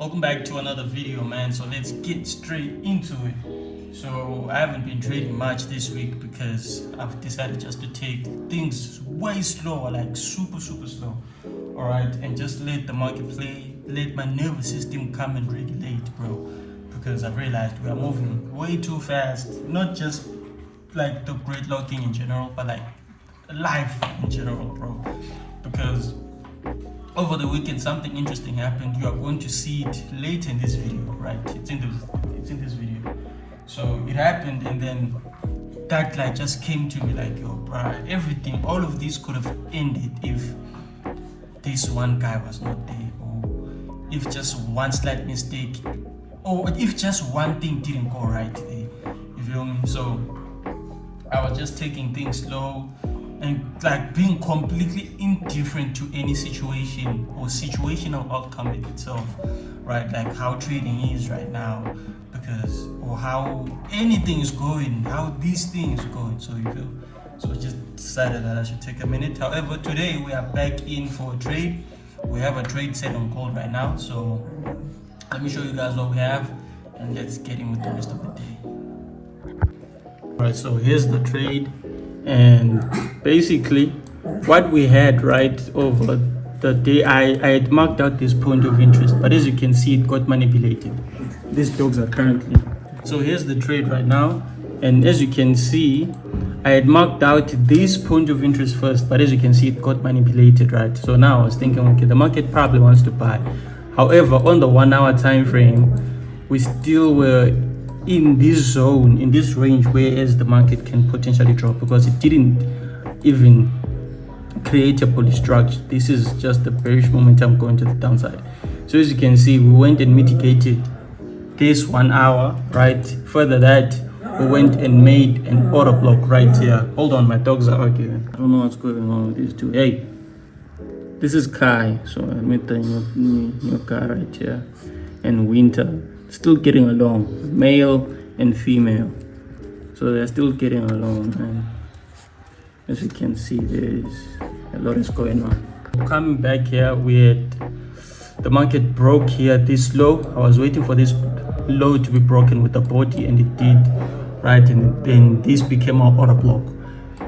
Welcome back to another video, man. So let's get straight into it. So I haven't been trading much this week because I've decided just to take things way slower, like super slow. All right, and just let the market play, let my nervous system come and regulate, bro. Because I've realized we are moving way too fast, not just like the great locking in general, but like life in general, bro. Because over the weekend something interesting happened. You are going to see it later in this video, right? It's in this video. So it happened, and then that like just came to me like, yo, bro, everything, all of this could have ended if this one guy was not there, or if just one slight mistake, or if just one thing didn't go right there. You feel me? So I was just taking things slow and like being completely indifferent to any situation or situational outcome itself, right? Like how trading is right now, because or how anything is going, how these things going. So you feel. So I just decided that I should take a minute. However, today we are back in for a trade. We have a trade set on gold right now. So let me show you guys what we have, and let's get in with the rest of the day. All right. So here's the trade. And basically what we had right over the day, I had marked out this point of interest, but as you can see, it got manipulated. These dogs are currently, so here's the trade right now, and as you can see, I had marked out this point of interest first, but as you can see, it got manipulated, right? So now I was thinking, okay, the market probably wants to buy. However, on the 1 hour time frame, we still were in this zone, in this range, whereas the market can potentially drop because it didn't even create a bullish structure. This is just the bearish momentum going to the downside. So as you can see, we went and mitigated this 1 hour, right? Further that, we went and made an order block right here. Hold on, my dogs are arguing. I don't know what's going on with these two. Hey, this is Kai, so I met the new guy right here, and Winter. Still getting along, male and female, so they're still getting along, and as you can see, there's a lot is going on. Coming back here, we had the market broke here this low. I was waiting for this low to be broken with the body, and it did, right? And then this became our order block.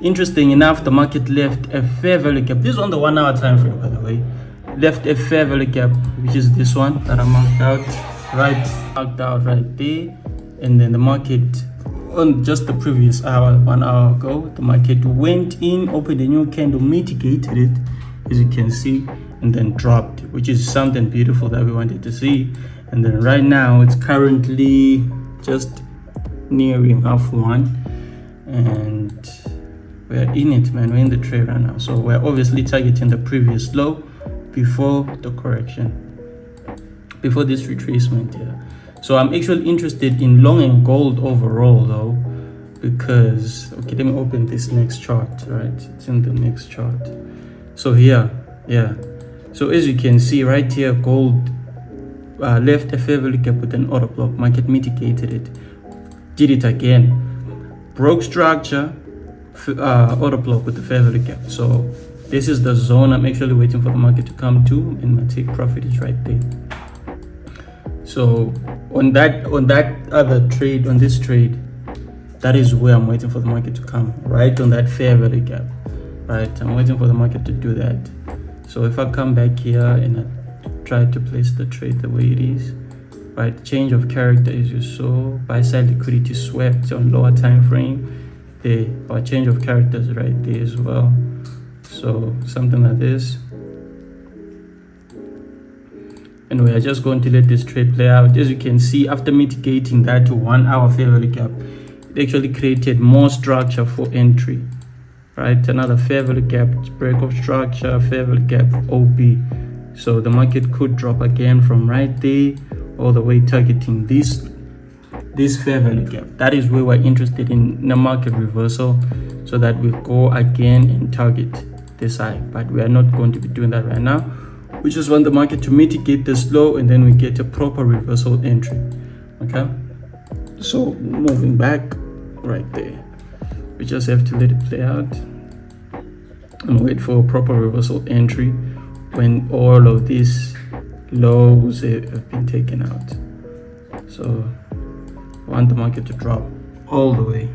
Interesting enough, the market left a fair value gap. This is on the 1 hour time frame, by the way. Left a fair value gap, which is this one that I marked out. Marked out right there, and then the market on just the previous hour, 1 hour ago, the market went in, opened a new candle, mitigated it, as you can see, and then dropped, which is something beautiful that we wanted to see. And then right now it's currently just nearing half one, and we're in it, man. We're in the trade right now, so we're obviously targeting the previous low before the correction, before this retracement here. So I'm actually interested in long and gold overall though, because okay, let me open this next chart, right? It's in the next chart. So here, yeah, so as you can see right here, gold left a fair value gap with an order block. Market mitigated it, did it again, broke structure, order block with the fair value gap. So this is the zone I'm actually waiting for the market to come to, and my take profit is right there. So on that other trade, on this trade, that is where I'm waiting for the market to come, right on that fair value gap, right? I'm waiting for the market to do that. So if I come back here and I try to place the trade the way it is, right? Change of character, as you saw, buy side liquidity swept on lower time frame. There, our change of characters right there as well. So something like this. And we are just going to let this trade play out. As you can see, after mitigating that to 1 hour fair value gap, it actually created more structure for entry, right? Another fair value gap, break of structure, fair value gap, OP. So the market could drop again from right there all the way targeting this fair value gap. That is where we're interested in the market reversal, so that we go again and target this high. But we are not going to be doing that right now. We just want the market to mitigate this low, and then we get a proper reversal entry. Okay, so moving back right there, we just have to let it play out and wait for a proper reversal entry when all of this lows have been taken out. So I want the market to drop all the way.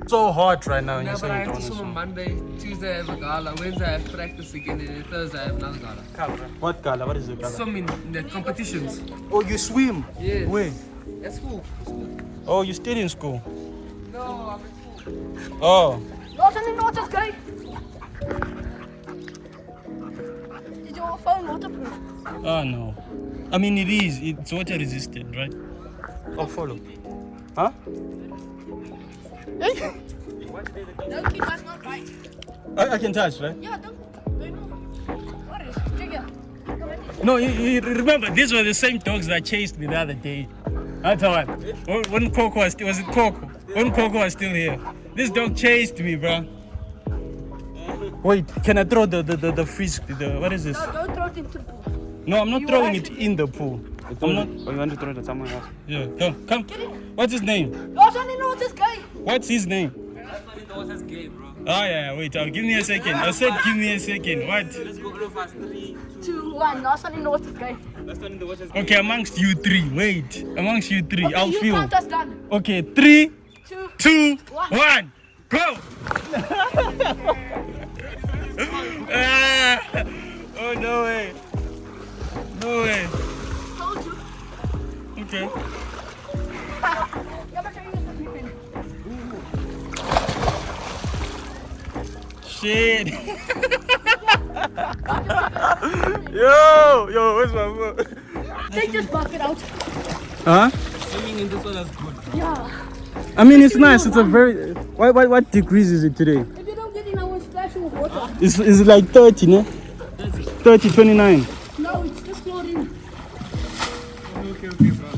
So hot right now. No, but I have to swim on Monday, Tuesday I have a gala, Wednesday I have practice again, and then Thursday I have another gala. What gala? What is the gala? Swimming in the competitions. Oh, you swim? Yes. Where? At school. Oh, you still in school? No, I'm at school. Oh. Los aan die notas, guy. Is your phone waterproof? Oh no. I mean it is. It's water resistant, right? Oh, follow. Huh? Don't keep us not right. I can touch, right? Yeah, don't. What is? Check it. No, you remember these were the same dogs that chased me the other day. That's what. When Coco was still, was it Coco? When Coco was still here, this dog chased me, bro. Wait, can I throw the frisbee? What is this? No, don't throw it into the pool. No, I'm not throwing it in the pool. I'm not. Or you want to throw it at someone else? Yeah, come. What's his name? Los aan die notas, guy. What's his name? That's funny, the water's gay, bro. Oh yeah, wait. Give me a second. I said give me a second. What? Let's go all of us. 3, 2, 1. Los aan die notas, guy. That's funny, the water's gay. Okay, amongst you three. Wait, amongst you three, Okay, I'll you feel. count us done. Okay, 3, 2. 2, One. 1, go! Ah! Oh no way! No way! Told you. Okay. Ja, maar kan je het niet vinden? Shit! Yo, where's my phone? Take this bucket out. Huh? Swimming in this water's good. Yeah. I mean, it's nice. It's a very. What degrees is it today? If you don't get in, I will splash you with water. Is it like 30, no? 30, 29. No, it's just chlorine. Okay, bro.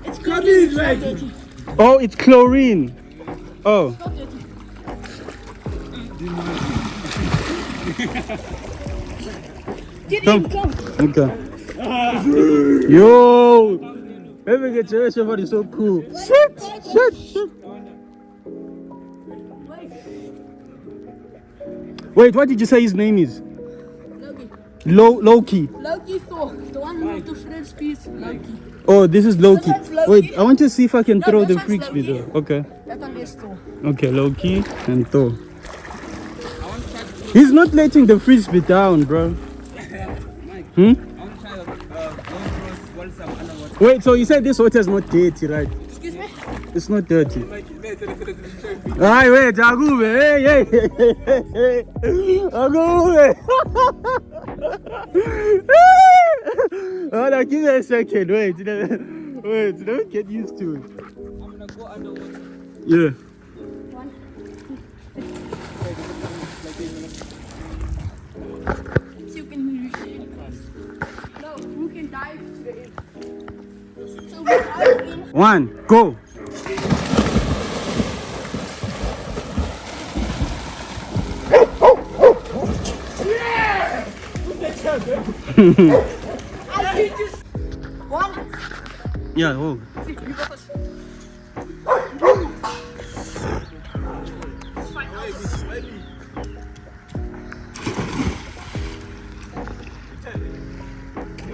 It's chlorine. It's not dirty. Oh, it's chlorine. Oh. It's not dirty. Get in, come. Okay. Yo! Let me get your somebody so cool. Shit! Wait, what did you say his name is? Loki. Loki. Loki Thor. The one who moved to Fred's piece. Loki. Oh, this is Loki. This one's Loki. Wait, I want to see if I can No, throw this the one's freaks Loki. video. Okay. That one is Thor. Okay, Loki and Thor. He's not letting the frisbee down, bro. Hmm? I want to try the what is some underwater. Wait, so you said this water is not dirty, right? Excuse me? It's not dirty. Ay, wait, Agube, hey. Agube. Hold on, give me a second. Wait, let me get used to it. I'm gonna go underwater. Yeah. One. So you can no, you can dive to the end. So we dive in. 1, go. I did just 1. Yeah, oh. You go first.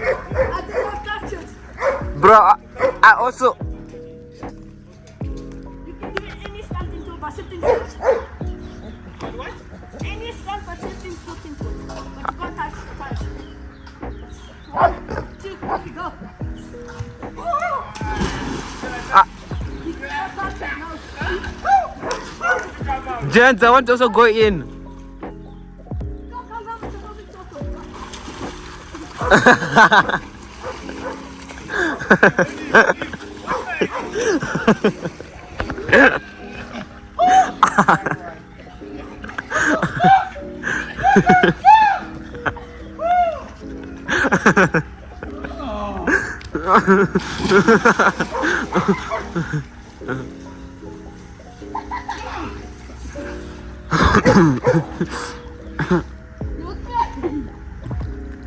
I did not touch it. Bro, I also. You can do it any stunt into it by sitting foot. What? Any stunt by sitting foot into it. But you can't touch it. 1, 2, 3, go. You cannot touch it, no. Gents, I want to also go in. Go, it's a moving circle.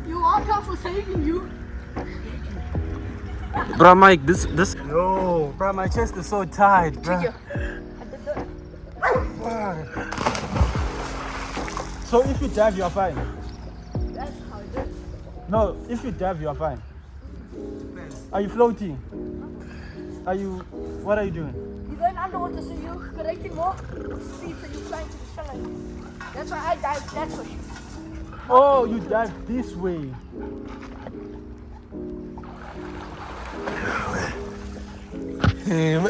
You are come for saving you. Bro, Mike, this. Yo, bro, my chest is so tight, bro. So if you dive, you're fine. That's how it is. No, if you dive, you are fine. Are you floating? What are you doing? You're going underwater, so you're creating more speed, so you're flying to the shallow. That's why I dive that way. Oh, you dive this way.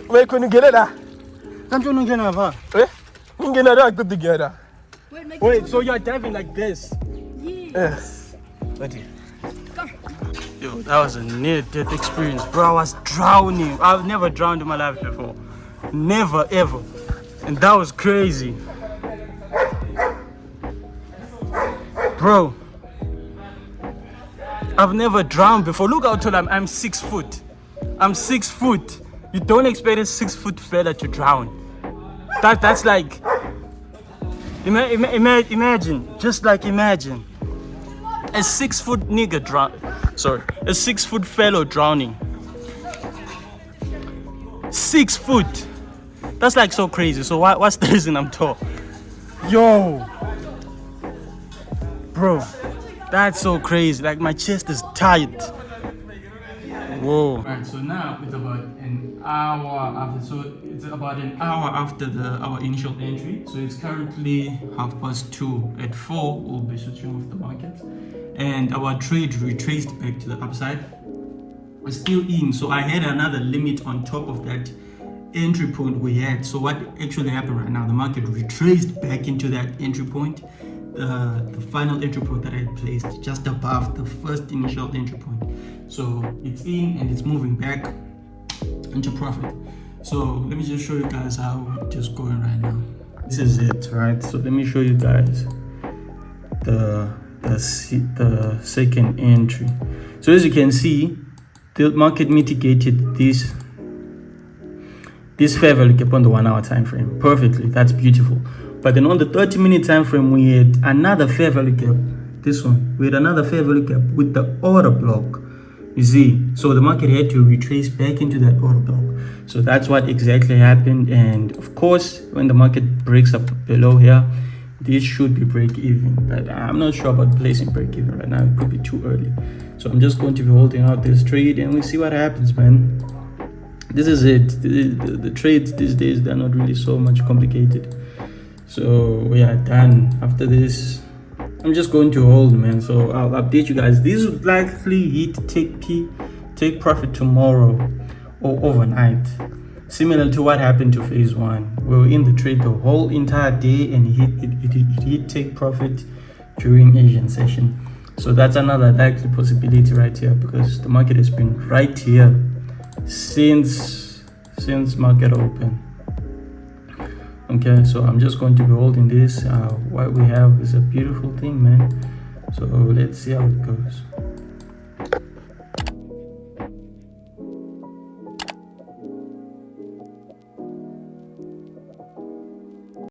Wait, can you get it? Can't you get over? You get it together. Wait, so you're diving like this? Yes. Yo, that was a near-death experience, bro. I was drowning. I've never drowned in my life before. Never, ever. And that was crazy. Bro, I've never drowned before. Look how tall I'm 6 foot. I'm 6 foot. You don't expect a 6-foot fella to drown. That's like... Imagine, just like imagine. A 6-foot nigga drown. Sorry, a 6-foot fellow drowning. 6 foot. That's like so crazy. So what's the reason I'm tall? Yo, bro, that's so crazy. Like my chest is tight. Whoa. Alright, so now it's about an hour after. So it's about an hour after our initial entry. So it's currently 2:30. At 4, we'll be switching off the market, and our trade retraced back to the upside. We're still in, so I had another limit on top of that entry point we had. So what actually happened right now, the market retraced back into that entry point, the final entry point that I had placed just above the first initial entry point. So it's in and it's moving back into profit. So let me just show you guys how it is going right now. This is it, right? So let me show you guys the second entry. So as you can see, the market mitigated this fair value gap on the 1 hour time frame perfectly. That's beautiful. But then on the 30-minute time frame, we had another fair value gap. This one, we had another fair value gap with the order block. You see, so the market had to retrace back into that order block. So that's what exactly happened. And of course, when the market breaks up below here, this should be break even. But I'm not sure about placing break even right now. It could be too early. So I'm just going to be holding out this trade and we see what happens, man. This is it. The trades these days, they're not really so much complicated. So we are done. After this, I'm just going to hold, man. So I'll update you guys. This would likely hit take profit tomorrow or overnight, similar to what happened to phase 1. We were in the trade the whole entire day and it hit take profit during Asian session. So that's another likely possibility right here, because the market has been right here since market open. Okay, so I'm just going to be holding this. What we have is a beautiful thing, man. So let's see how it goes.